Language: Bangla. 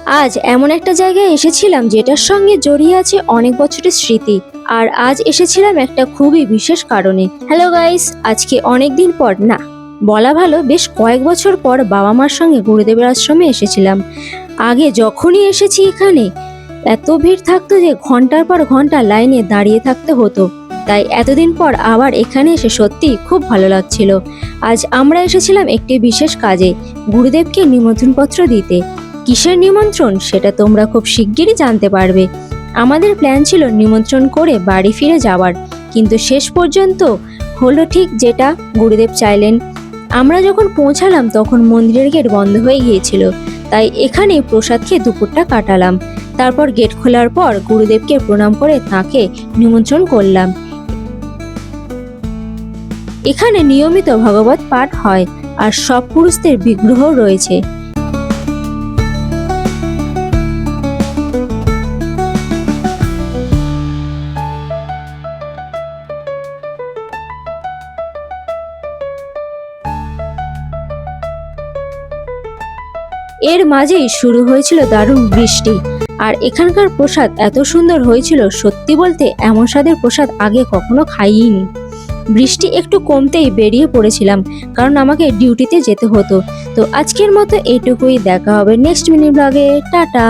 আজ এমন একটা জায়গায় এসেছিলাম যেটার সঙ্গে জড়িয়ে আছে অনেক বছরের স্মৃতি। আর আজ এসেছিলাম একটা খুবই বিশেষ কারণে। হ্যালো গাইস, আজকে অনেক দিন পর না বলা ভালো, বেশ কয়েক বছর পর বাবা মার সঙ্গে গুরুদেবের আশ্রমে এসেছিলাম। আগে যখনই এসেছি এখানে এত ভিড় থাকতো যে ঘন্টার পর ঘন্টা লাইনে দাঁড়িয়ে থাকতে হতো। তাই এতদিন পর আবার এখানে এসে সত্যি খুব ভালো লাগছিল। আজ আমরা এসেছিলাম একটি বিশেষ কাজে, গুরুদেবকে নিমন্ত্রণপত্র দিতে। কিসের নিমন্ত্রণ সেটা তোমরা খুব শিগগিরই জানতে পারবে। আমাদের প্ল্যান ছিল নিমন্ত্রণ করে বাড়ি ফিরে যাওয়ার, কিন্তু শেষ পর্যন্ত হলো ঠিক যেটা গুরুদেব চাইলেন। আমরা যখন পৌঁছালাম তখন মন্দিরের গেট বন্ধ হয়ে গিয়েছিল, তাই এখানেই প্রসাদ খেয়ে দুপুরটা কাটালাম। তারপর গেট খোলার পর গুরুদেবকে প্রণাম করে তাকে নিমন্ত্রণ করলাম। এখানে নিয়মিত ভাগবত পাঠ হয় আর সব পুরুষদের বিগ্রহ রয়েছে। এর মাঝেই শুরু হয়েছিল দারুণ বৃষ্টি, আর এখানকার প্রসাদ এত সুন্দর হয়েছিল, সত্যি বলতে এমন স্বাদের প্রসাদ আগে কখনো খাইনি। বৃষ্টি একটু কমতেই বেরিয়ে পড়েছিলাম, কারণ আমাকে ডিউটিতে যেতে হতো। তো আজকের মতো এইটুকুই, দেখা হবে নেক্সট মিনি ব্লগে। টাটা।